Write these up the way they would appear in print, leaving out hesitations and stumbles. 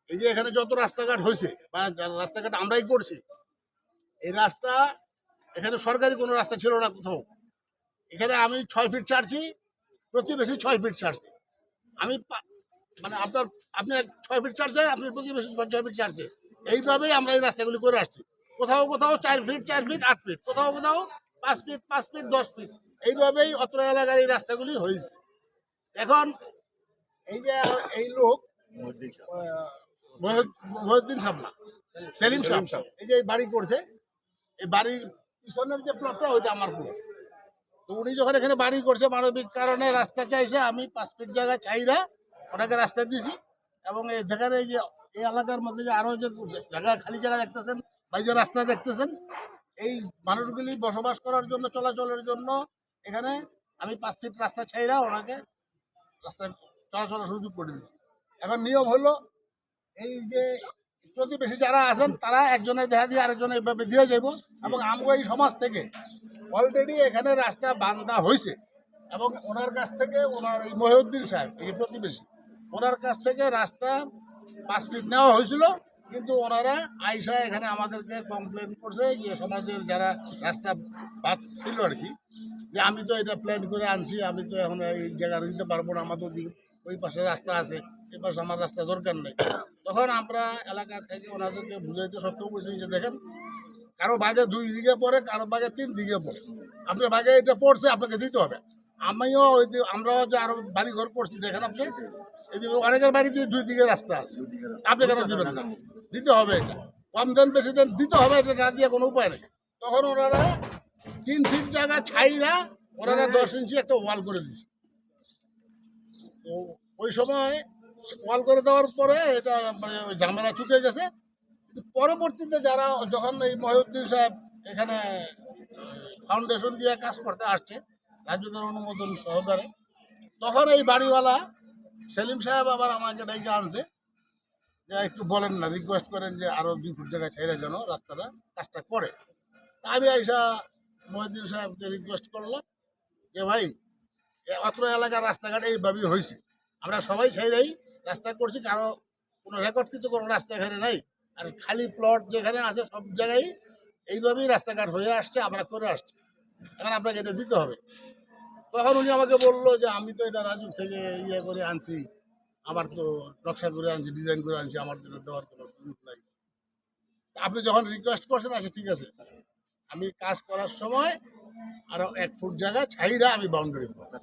এই যে এখানে যত রাস্তাঘাট হয়েছে বা রাস্তাঘাট আমরাই করছি, এই রাস্তা এখানে সরকারি কোনো রাস্তা ছিল না কোথাও। এখানে আমি 6 ফিট ছাড়ছি, প্রতিবেশী 6 ফিট ছাড়ছে। আমি মানে আপনি 6 ফিট ছাড়ছেন, আপনি প্রতিবেশী 6 ফিট ছাড়ছে। এইভাবেই আমরা এই রাস্তাগুলি করে আসছি। কোথাও কোথাও 4 ফিট 4 ফিট 8 ফিট, কোথাও কোথাও 5 ফিট 5 ফিট 10 ফিট, এইভাবেই অত্র এলাকার এই রাস্তাগুলি হয়েছে। এখন এই যে এই লোক মহিউদ্দিন সাহেব না, সেলিম সাহেব, এই যে বাড়ি করছে, এই বাড়ির পিছনের যে প্লটটা ওইটা আমার প্লট। তো উনি যখন এখানে বাড়ি করছে মানবিক কারণে রাস্তা চাইছে, আমি 5 ফিট জায়গা চাইরা ওনাকে রাস্তা দিছি। এবং যেখানে এই যে এই এলাকার মধ্যে যে আরো যে জায়গা খালি জায়গা দেখতেছেন বা যে রাস্তা দেখতেছেন, এই মানুষগুলি বসবাস করার জন্য চলাচলের জন্য এখানে আমি 5 ফিট রাস্তা চাইরা ওনাকে রাস্তায় চলাচলের সুযোগ করে দিচ্ছি। এখন নিয়ম হলো এই যে প্রতিবেশী যারা আছেন তারা একজনের দেখা দিয়ে আরেকজনের এইভাবে দিয়ে যাব। এবং আমগো এই সমাজ থেকে অলরেডি এখানে রাস্তা বান্ধা হয়েছে এবং ওনার কাছ থেকে ওনার এই মহিউদ্দিন সাহেব এই প্রতিবেশী ওনার কাছ থেকে রাস্তা 5 ফিট নেওয়া হয়েছিল। কিন্তু ওনারা আইসা এখানে আমাদেরকে কমপ্লেন করছে যে সমাজের যারা রাস্তা বাদ ছিল আর কি, যে আমি তো এটা প্ল্যান করে আনছি, আমি তো এখন এই জায়গা দিতে পারবো না, আমাদের ওই পাশে রাস্তা আছে, এই পাশে আমার রাস্তা দরকার নেই। তখন আমরা এলাকা থেকে ওনাদেরকে বুঝাইতে সত্ত্বেও বলছি যে দেখেন, কারো ভাগে 2 দিকে পড়ে, কারো ভাগে 3 দিকে পড়ে, আপনার ভাগে এটা পড়ছে আপনাকে দিতে হবে। আমিও ওই যে আমরাও যে আরো বাড়ি ঘর করছি দেখেন আপনি, এই যে অনেকের বাড়িতে 2 দিকে রাস্তা আছে, আপনি কেন দিবেন না? দিতে হবে, এটা কম দেন বেশি দেন দিতে হবে, এটা না দিয়ে কোনো উপায় নেই। তখন ওনারা 3 ফিট জায়গা ছাইরা ওনারা 10 ইঞ্চি একটা ওয়াল করে দিচ্ছে। তো ওই সময় ওয়াল করে দেওয়ার পরে এটা মানে ঝামেলা চুকে গেছে। কিন্তু পরবর্তীতে যারা যখন এই মহিউদ্দিন সাহেব এখানে ফাউন্ডেশন দিয়ে কাজ করতে আসছে রাজ্যের অনুমোদন সহকারে, তখন এই বাড়িওয়ালা সেলিম সাহেব আবার আমাকে ডেকে আনছে যে একটু বলেন না, রিকোয়েস্ট করেন যে আরো 2 ফুট জায়গায় ছেড়ে যেন রাস্তাটা কাজটা করে। আমি আইসা মহিউদ্দিন সাহেবকে রিকোয়েস্ট করলাম যে ভাই অত্র এলাকার রাস্তাঘাট এইভাবেই হয়েছে, আমরা সবাই ছেড়েই রাস্তা করছি, কারো কোনো রেকর্ড কিন্তু কোনো রাস্তা এখানে নাই, আর খালি প্লট যেখানে আছে সব জায়গায় এইভাবেই রাস্তাঘাট হয়ে আসছে, আমরা করে আসছি, এখন আপনাকে এটা দিতে হবে। তখন উনি আমাকে বললো যে আমি তো এটা রাজুর থেকে ইয়ে করে আনছি, আমার তো নকশা করে আনছি, ডিজাইন করে আনছি, আমার তো এটা দেওয়ার কোনো সুযোগ নাই। আপনি যখন রিকোয়েস্ট করছেন আচ্ছা ঠিক আছে, আমি কাজ করার সময় আরো 1 ফুট জায়গা ছাইরা আমি বাউন্ডারি করব,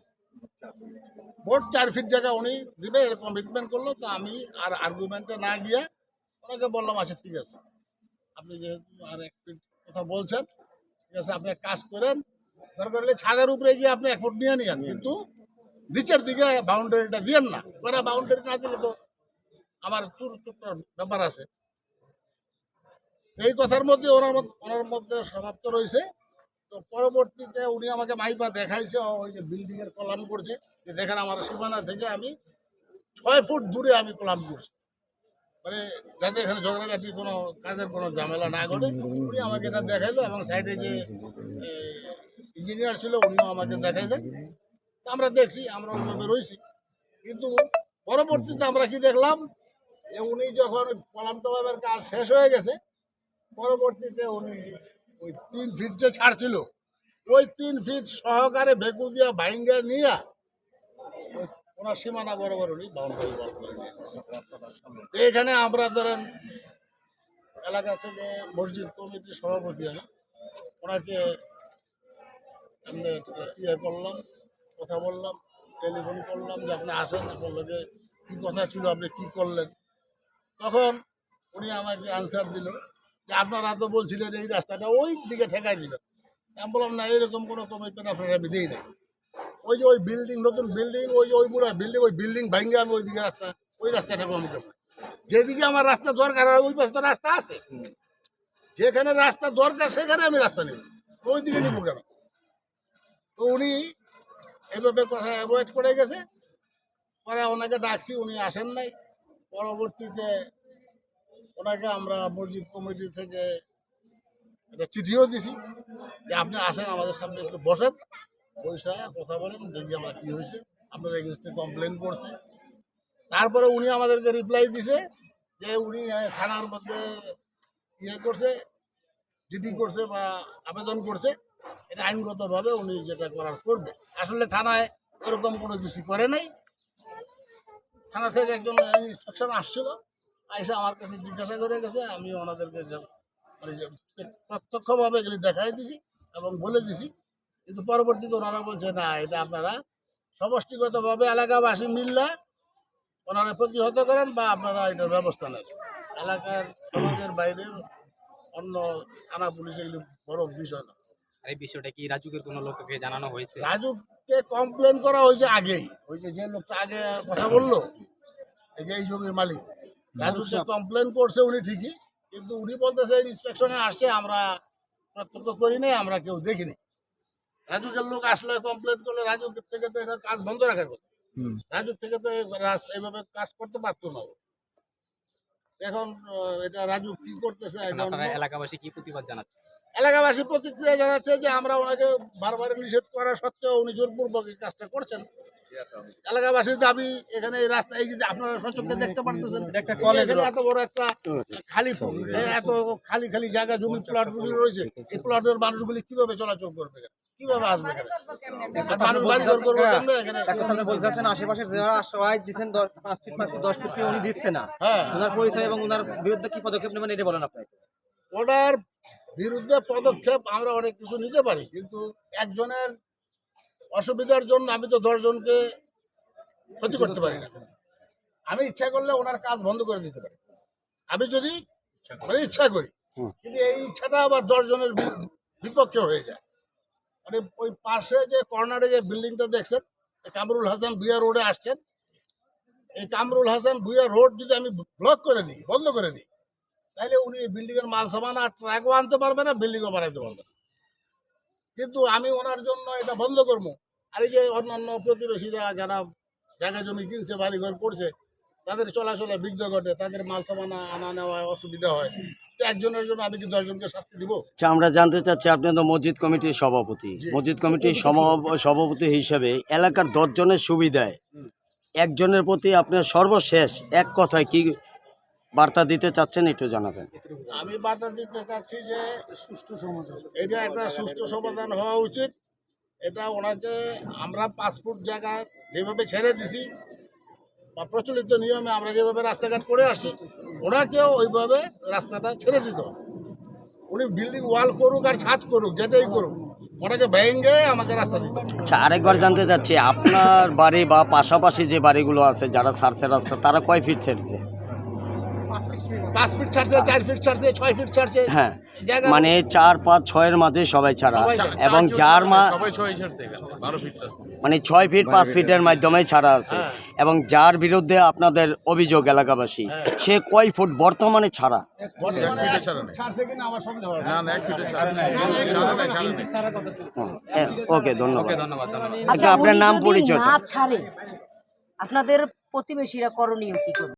মোট 4 ফিট জায়গা উনি দিবে এরকম কমিটমেন্ট করলো। তো আমি আর আর্গুমেন্টে না গিয়ে ওনাকে বললাম আচ্ছা ঠিক আছে, আপনি যেহেতু আর 1 ফিট কথা বলছেন, ঠিক আছে আপনি এক কাজ করেন, দরকার হলে ছাদের উপরে গিয়ে আপনি 1 ফুট নিয়ে নিন, কিন্তু নিচের দিকে বাউন্ডারিটা দিয়েন না, ওরা বাউন্ডারি না দিলে তো আমার চুর ব্যাপার আছে। এই কথার মধ্যে ওনার মধ্যে সমাপ্ত রয়েছে। তো পরবর্তীতে উনি আমাকে মাইপা দেখাইছে, ওই যে বিল্ডিং এর কলাম করছে, যে দেখেন আমার সীমানা থেকে আমি 6 ফুট দূরে আমি কলাম করছি, মানে যাতে এখানে ঝগড়াঝাটি কোনো কাজের কোনো ঝামেলা না ঘটে। উনি আমাকে এটা দেখাইলো এবং সাইডে যে ইঞ্জিনিয়ার ছিল উনিও আমাকে দেখাইছেন। তা আমরা দেখছি, আমরা ওইভাবে রয়েছি। কিন্তু পরবর্তীতে আমরা কি দেখলাম, যে উনি যখন কলাম টলামের কাজ শেষ হয়ে গেছে, পরবর্তীতে উনি ওই 3 ফিট যে ছাড়ছিল, ওই 3 ফিট সহকারে বেকু দিয়া ভাইঙ্গা নিয়ে ওনার সীমানা বরাবর উনি বাউন্ডারি ওয়াল করে নিয়ে গেছে। তো এখানে আমরা ধরেন এলাকা থেকে মসজিদ কমিটির সভাপতি আমি ওনাকে ইয়ে করলাম, কথা বললাম, টেলিফোন করলাম যে আপনি আসেন, আপনার লোকে কী কথা ছিল, আপনি কী করলেন। তখন উনি আমাকে আনসার দিল যে আপনারা তো বলছিলেন এই রাস্তাটা ওই দিকে ঠেকাই দিবেন। আমি বললাম না, এরকম কোনো কমিটমেন্ট আপনারা আমি দিই নাই। ওই যে ওই বিল্ডিং, নতুন বিল্ডিং, ওই মুড়া বিল্ডিং, ওই বিল্ডিং ভাঙ্গে আমি ওই দিকে রাস্তা, ওই রাস্তাটা আমি দেবো। যেদিকে আমার রাস্তা দরকার ওই পাশে তো রাস্তা আছে, যেখানে রাস্তা দরকার সেখানে আমি রাস্তা নেব, ওই দিকে নিব কেন? তো উনি এভাবে কথা অ্যাভয়েড করে গেছে। পরে ওনাকে ডাকছি, উনি আসেন নাই। পরবর্তীতে ওনাকে আমরা মসজিদ কমিটি থেকে একটা চিঠিও দিছি যে আপনি আসেন আমাদের সামনে একটু বসেন, বৈশা কথা বলেন, দেখি আমরা কী হয়েছে, আপনার এগেনস্টে কমপ্লেন করছে। তারপরে উনি আমাদেরকে রিপ্লাই দিছে যে উনি থানার মধ্যে ইয়ে করছে, জিডি করছে বা আবেদন করছে, এটা আইনগতভাবে উনি যেটা করার করবে। আসলে থানায় এরকম কোনো কিছু করে নাই। থানা থেকে একজন ইন্সপেকশন আসছিল, এসে আমার কাছে জিজ্ঞাসা করে গেছে, আমি ওনাদেরকে মানে যে প্রত্যক্ষভাবে এগুলি দেখাই দিছি এবং বলে দিছি। কিন্তু পরবর্তীতে ওনারা বলছে না, এটা আপনারা সমষ্টিগতভাবে এলাকাবাসী মিললে ওনারা প্রতিহত করেন বা আপনারা এটার ব্যবস্থা নেন। এলাকার সমাজের বাইরে অন্য থানা পুলিশ এগুলি বড় বিষয় না। এই বিষয়টা কি রাজুকের কোনো লোককে জানানো হয়েছে? রাজুকে কমপ্লেন করা হয়েছে আগেই, ওই যে লোকটা আগে কথা বললো, এই যে এই জমির মালিক, রাজুকে কমপ্লেন করছে উনি ঠিকই, কিন্তু উনি বলতেছে ইন্সপেকশনে আসছে, আমরা প্রত্যক্ষ করি নাই, আমরা কেউ দেখিনি। রাজুকের লোক আসলে কমপ্লেন করলে রাজু থেকে তো এটা কাজ বন্ধ রাখার কথা। রাজু থেকে তো এইভাবে কাজ করতে পারতো না। এখন এটা রাজু কি করতেছে, এলাকাবাসী কি প্রতিবাদ জানাচ্ছে? এলাকাবাসী প্রতিক্রিয়া জানাচ্ছে যে আমরা ওনাকে বারবার নিষেধ করা সত্ত্বেও উনি জোরপূর্বক এই কাজটা করছেন। এলাকাবাসীর দাবি, এখানে এই রাস্তা, এই যে আপনারা সচক্ষে দেখতে পারতেছেন, এখানে এত বড় একটা খালি এত খালি খালি জায়গা, জমি প্লটগুলি রয়েছে, এই প্লটের মানুষগুলি কিভাবে চলাচল করবে, কিভাবে আসবে এখানে? মানুষ বাড়ি ঘর করবে কেমনে এখানে? আপনি বলছেন আশেপাশের যারা আশ্রয় দিচ্ছেন 5 ফিট 10 ফিট উনি দিচ্ছে না, ওনার পরিচয় এবং ওনার বিরুদ্ধে কি পদক্ষেপ নেবেন এটা বলেন আপনি। ওনার বিরুদ্ধে পদক্ষেপ আমরা অনেক কিছু নিতে পারি, কিন্তু একজনের অসুবিধার জন্য আমি তো 10 জনকে ক্ষতি করতে পারি না। আমি ইচ্ছা করলে ওনার কাজ বন্ধ করে দিতে পারি, আমি যদি মানে ইচ্ছা করি, কিন্তু এই ইচ্ছাটা আবার 10 জনের বিপক্ষে হয়ে যায়। মানে ওই পাশে যে কর্নারে যে বিল্ডিংটা দেখছেন, কামরুল হাসান ভুঁইয়া রোডে আসছেন, এই কামরুল হাসান ভুঁইয়া রোড যদি আমি ব্লক করে দিই, বন্ধ করে দিই, তাহলে উনি বিল্ডিংয়ের মাল সামান আর ট্রাকও আনতে পারবে না, বিল্ডিংও বানাইতে পারবে না। কিন্তু আমি ওনার জন্য এটা বন্ধ করবো, আর এই যে অন্যান্য প্রতিবেশীরা যারা জায়গা জমি কিনছে, বাড়িঘর করছে, তাদের চলাচলে বিঘ্ন ঘটে, তাদের মাল সামান আনা নেওয়া অসুবিধা হয়, তো একজনের জন্য আমি কি 10 জনকে শাস্তি দিব? আমরা জানতে চাচ্ছি, আপনি তো মসজিদ কমিটির সভাপতি, মসজিদ কমিটির সভাপতি হিসেবে এলাকার 10 জনের সুবিধায় একজনের প্রতি আপনার সর্বশেষ এক কথায় কি বার্তা দিতে চাচ্ছেন একটু জানাবেন। আমি বার্তা দিতে চাচ্ছি যে সুষ্ঠু সমাধান, এটা একটা সুষ্ঠু সমাধান হওয়া উচিত। এটা ওনাকে আমরা 5 ফুট জায়গা যেভাবে ছেড়ে দিছি বা প্রচলিত নিয়মে আমরা যেভাবে রাস্তাঘাট করে আসি, ওনাকেও ওইভাবে রাস্তাটা ছেড়ে দিত। উনি বিল্ডিং ওয়াল করুক আর ছাদ করুক, যেটাই করুক, ওনাকে ভেঙে আমাকে রাস্তা দিত। আচ্ছা, আরেকবার জানতে চাচ্ছি, আপনার বাড়ি বা পাশাপাশি যে বাড়িগুলো আছে যারা ছাড়ছে রাস্তা, তারা কয় ফিট ছেড়ছে? 5 ফিট ছাড়ছে, 4 ফিট ছাড়ছে, 6 ফিট ছাড়ছে। হ্যাঁ, মানে 4, 5, 6 এর মাঝে সবাই ছাড়া, এবং যার মানে 6 ফিট 5 ফিটের মাধ্যমে ছাড়া আছে, এবং যার বিরুদ্ধে আপনাদের অভিযোগ এলাকাবাসী, সে কয় ফুট বর্তমানে ছাড়া? ওকে, ধন্যবাদ। আচ্ছা, আপনার নাম পরিচয়? আপনাদের প্রতিবেশীরা করণীয় কি করবে?